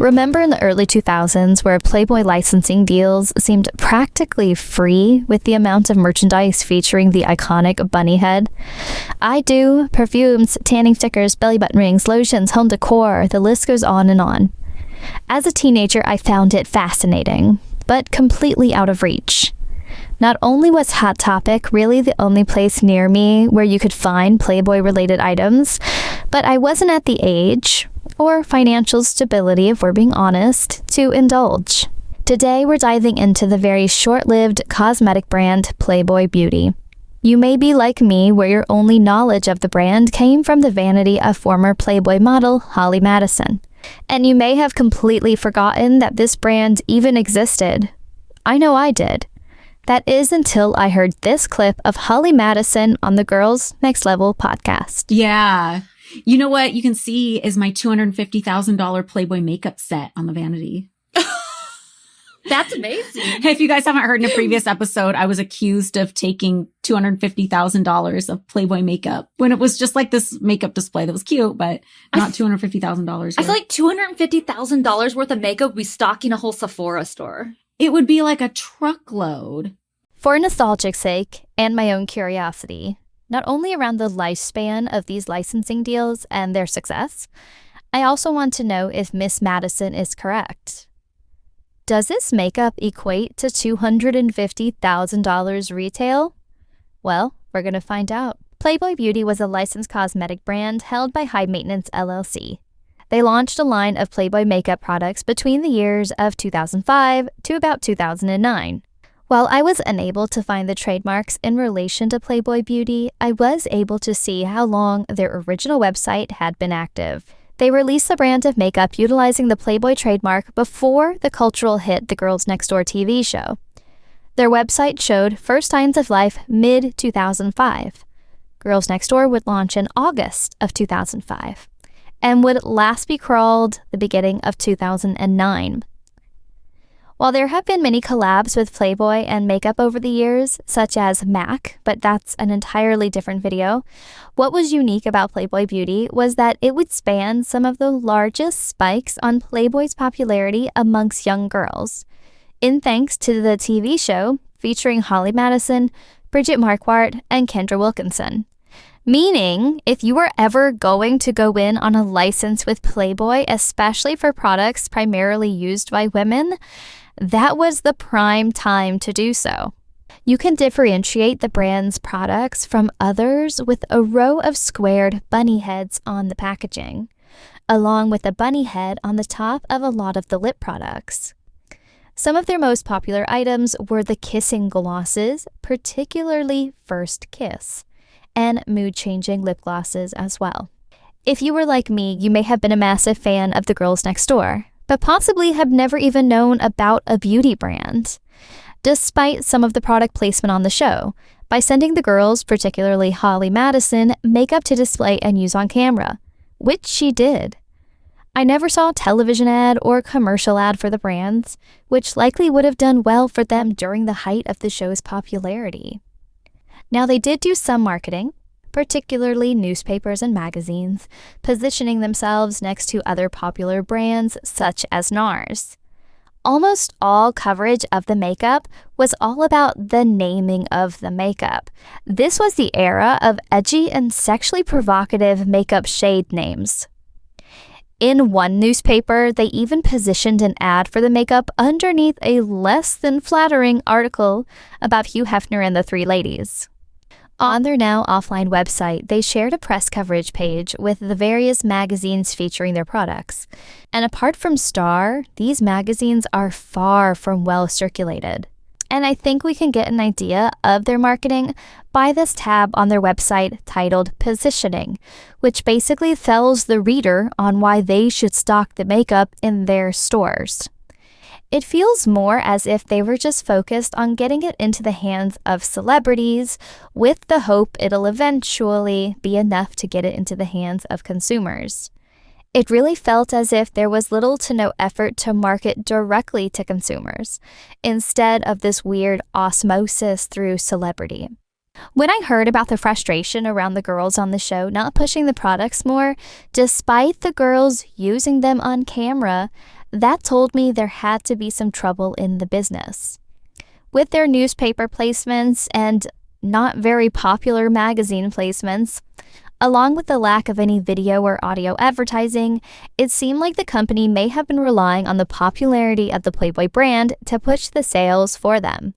Remember in the early 2000s where Playboy licensing deals seemed practically free with the amount of merchandise featuring the iconic bunny head? I do. Perfumes, tanning stickers, belly button rings, lotions, home decor, the list goes on and on. As a teenager, I found it fascinating, but completely out of reach. Not only was Hot Topic really the only place near me where you could find Playboy-related items, but I wasn't at the age or financial stability, if we're being honest, to indulge. Today, we're diving into the very short-lived cosmetic brand Playboy Beauty. You may be like me, where your only knowledge of the brand came from the vanity of former Playboy model Holly Madison. And you may have completely forgotten that this brand even existed. I know I did. That is until I heard this clip of Holly Madison on the Girls Next Level podcast. Yeah. You know what you can see is my $250,000 Playboy makeup set on the vanity. That's amazing. If you guys haven't heard in a previous episode, I was accused of taking $250,000 of Playboy makeup when it was just like this makeup display that was cute, but not $250,000. I feel like $250,000 worth of makeup would be stocking a whole Sephora store. It would be like a truckload. For nostalgic sake and my own curiosity, not only around the lifespan of these licensing deals and their success, I also want to know if Miss Madison is correct. Does this makeup equate to $250,000 retail? Well, we're going to find out. Playboy Beauty was a licensed cosmetic brand held by High Maintenance LLC. They launched a line of Playboy makeup products between the years of 2005 to about 2009. While I was unable to find the trademarks in relation to Playboy Beauty, I was able to see how long their original website had been active. They released the brand of makeup utilizing the Playboy trademark before the cultural hit The Girls Next Door TV show. Their website showed first signs of life mid-2005. Girls Next Door would launch in August of 2005 and would last be crawled the beginning of 2009. While there have been many collabs with Playboy and makeup over the years, such as MAC, but that's an entirely different video, what was unique about Playboy Beauty was that it would span some of the largest spikes on Playboy's popularity amongst young girls, in thanks to the TV show featuring Holly Madison, Bridget Marquardt, and Kendra Wilkinson. Meaning, if you were ever going to go in on a license with Playboy, especially for products primarily used by women, that was the prime time to do so. You can differentiate the brand's products from others with a row of squared bunny heads on the packaging, along with a bunny head on the top of a lot of the lip products. Some of their most popular items were the kissing glosses, particularly First Kiss, and mood-changing lip glosses as well. If you were like me, you may have been a massive fan of The Girls Next Door, but possibly have never even known about a beauty brand, despite some of the product placement on the show, by sending the girls, particularly Holly Madison, makeup to display and use on camera, which she did. I never saw a television ad or commercial ad for the brands, which likely would have done well for them during the height of the show's popularity. Now, they did do some marketing, particularly newspapers and magazines, positioning themselves next to other popular brands such as NARS. Almost all coverage of the makeup was all about the naming of the makeup. This was the era of edgy and sexually provocative makeup shade names. In one newspaper, they even positioned an ad for the makeup underneath a less than flattering article about Hugh Hefner and the Three Ladies. On their now offline website, they shared a press coverage page with the various magazines featuring their products. And apart from Star, these magazines are far from well circulated. And I think we can get an idea of their marketing by this tab on their website titled Positioning, which basically tells the reader on why they should stock the makeup in their stores. It feels more as if they were just focused on getting it into the hands of celebrities with the hope it'll eventually be enough to get it into the hands of consumers. It really felt as if there was little to no effort to market directly to consumers, instead of this weird osmosis through celebrity. When I heard about the frustration around the girls on the show not pushing the products more, despite the girls using them on camera, that told me there had to be some trouble in the business. With their newspaper placements and not very popular magazine placements, along with the lack of any video or audio advertising, it seemed like the company may have been relying on the popularity of the Playboy brand to push the sales for them.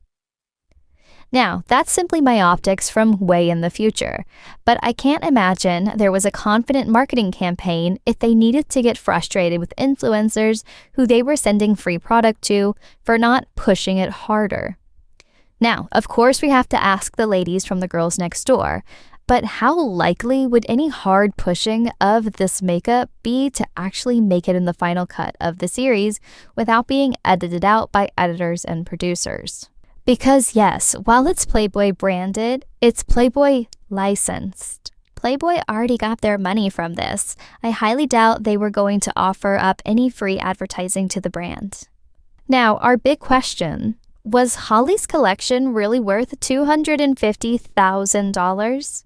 Now, that's simply my optics from way in the future, but I can't imagine there was a confident marketing campaign if they needed to get frustrated with influencers who they were sending free product to for not pushing it harder. Now, of course, we have to ask the ladies from the girls next door, but how likely would any hard pushing of this makeup be to actually make it in the final cut of the series without being edited out by editors and producers? Because yes, while it's Playboy branded, it's Playboy licensed. Playboy already got their money from this. I highly doubt they were going to offer up any free advertising to the brand. Now, our big question, was Holly's collection really worth $250,000?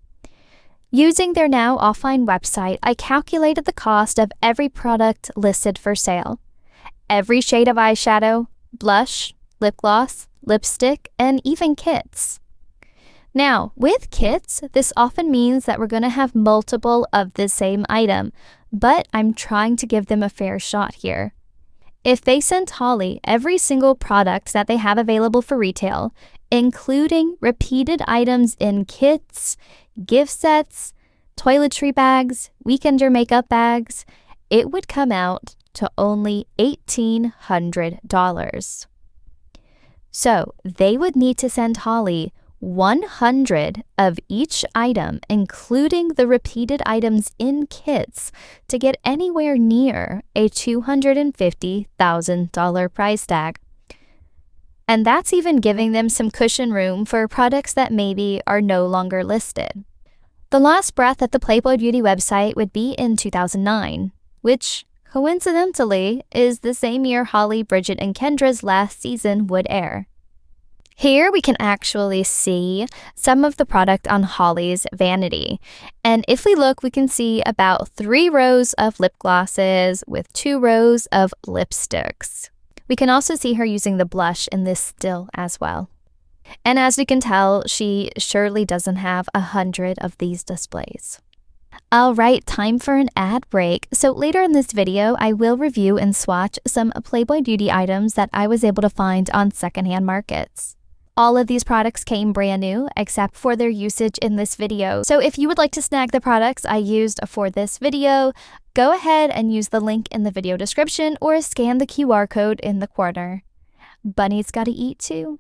Using their now offline website, I calculated the cost of every product listed for sale. Every shade of eyeshadow, blush, lip gloss, lipstick, and even kits. Now, with kits, this often means that we're going to have multiple of the same item, but I'm trying to give them a fair shot here. If they sent Holly every single product that they have available for retail, including repeated items in kits, gift sets, toiletry bags, weekender makeup bags, it would come out to only $1,800. So they would need to send Holly 100 of each item, including the repeated items in kits, to get anywhere near a $250,000 price tag. And that's even giving them some cushion room for products that maybe are no longer listed. The last breath at the Playboy Beauty website would be in 2009, which coincidentally is the same year Holly, Bridget, and Kendra's last season would air. Here we can actually see some of the product on Holly's vanity. And if we look, we can see about 3 rows of lip glosses with 2 rows of lipsticks. We can also see her using the blush in this still as well. And as we can tell, she surely doesn't have 100 of these displays. All right, time for an ad break. So later in this video, I will review and swatch some Playboy Beauty items that I was able to find on secondhand markets. All of these products came brand new, except for their usage in this video. So if you would like to snag the products I used for this video, go ahead and use the link in the video description or scan the QR code in the corner. Bunny's gotta eat too.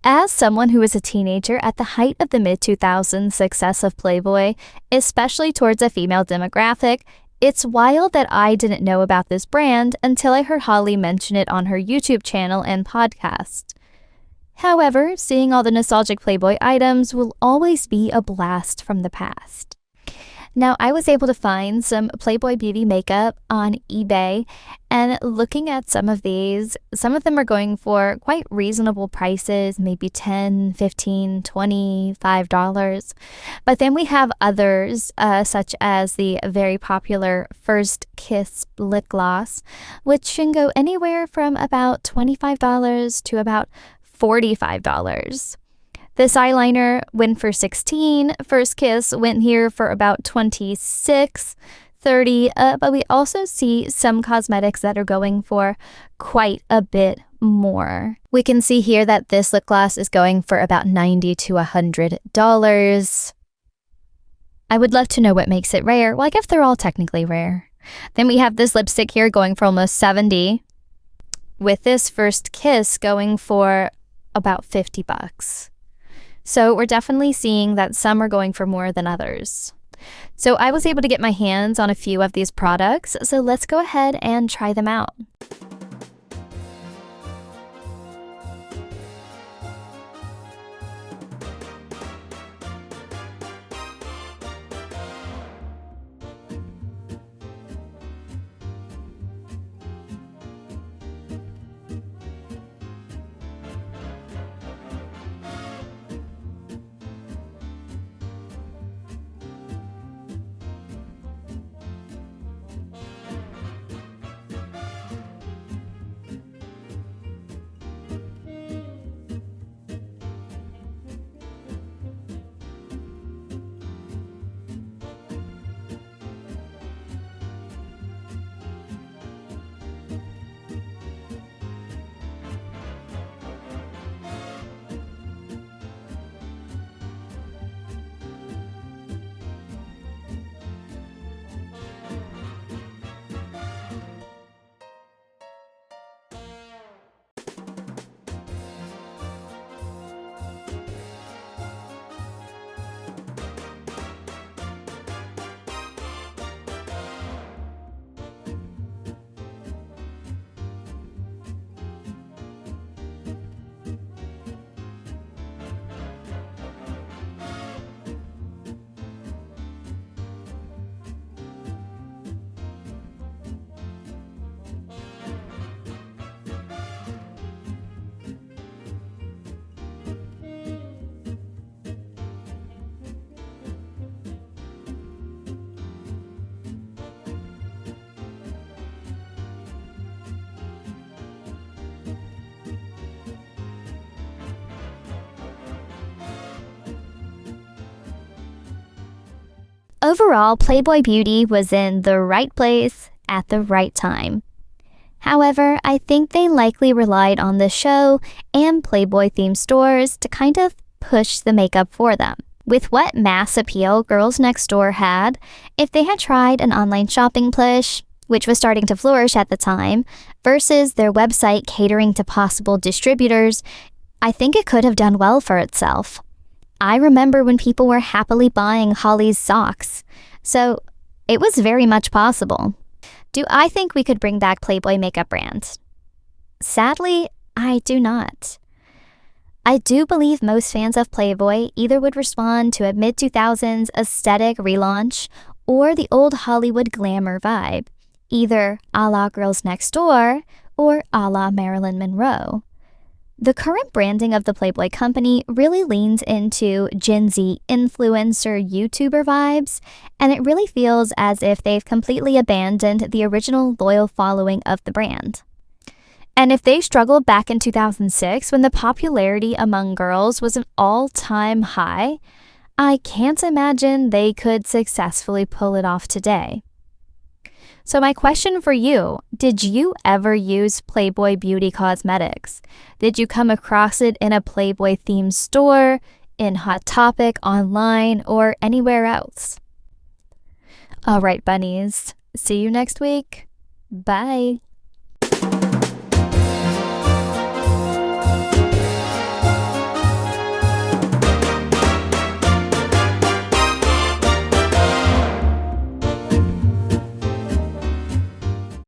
As someone who was a teenager at the height of the mid-2000s success of Playboy, especially towards a female demographic, it's wild that I didn't know about this brand until I heard Holly mention it on her YouTube channel and podcast. However, seeing all the nostalgic Playboy items will always be a blast from the past. Now, I was able to find some Playboy Beauty makeup on eBay, and looking at some of these, some of them are going for quite reasonable prices, maybe $10, $15, $25. But then we have others, such as the very popular First Kiss lip gloss, which can go anywhere from about $25 to about $45. This eyeliner went for $16. First Kiss went here for about $26, $30. But we also see some cosmetics that are going for quite a bit more. We can see here that this lip gloss is going for about $90 to $100. I would love to know what makes it rare. Well, I guess they're all technically rare. Then we have this lipstick here going for almost $70, with this First Kiss going for about $50. So we're definitely seeing that some are going for more than others. So I was able to get my hands on a few of these products, so let's go ahead and try them out. Overall, Playboy Beauty was in the right place at the right time. However, I think they likely relied on the show and Playboy-themed stores to kind of push the makeup for them. With what mass appeal Girls Next Door had, if they had tried an online shopping push, which was starting to flourish at the time, versus their website catering to possible distributors, I think it could have done well for itself. I remember when people were happily buying Holly's socks, so it was very much possible. Do I think we could bring back Playboy makeup brand? Sadly, I do not. I do believe most fans of Playboy either would respond to a mid-2000s aesthetic relaunch or the old Hollywood glamour vibe, either a la Girls Next Door or a la Marilyn Monroe. The current branding of the Playboy company really leans into Gen Z influencer YouTuber vibes, and it really feels as if they've completely abandoned the original loyal following of the brand. And if they struggled back in 2006 when the popularity among girls was an all-time high, I can't imagine they could successfully pull it off today. So my question for you, did you ever use Playboy Beauty cosmetics? Did you come across it in a Playboy-themed store, in Hot Topic, online, or anywhere else? All right, bunnies. See you next week. Bye.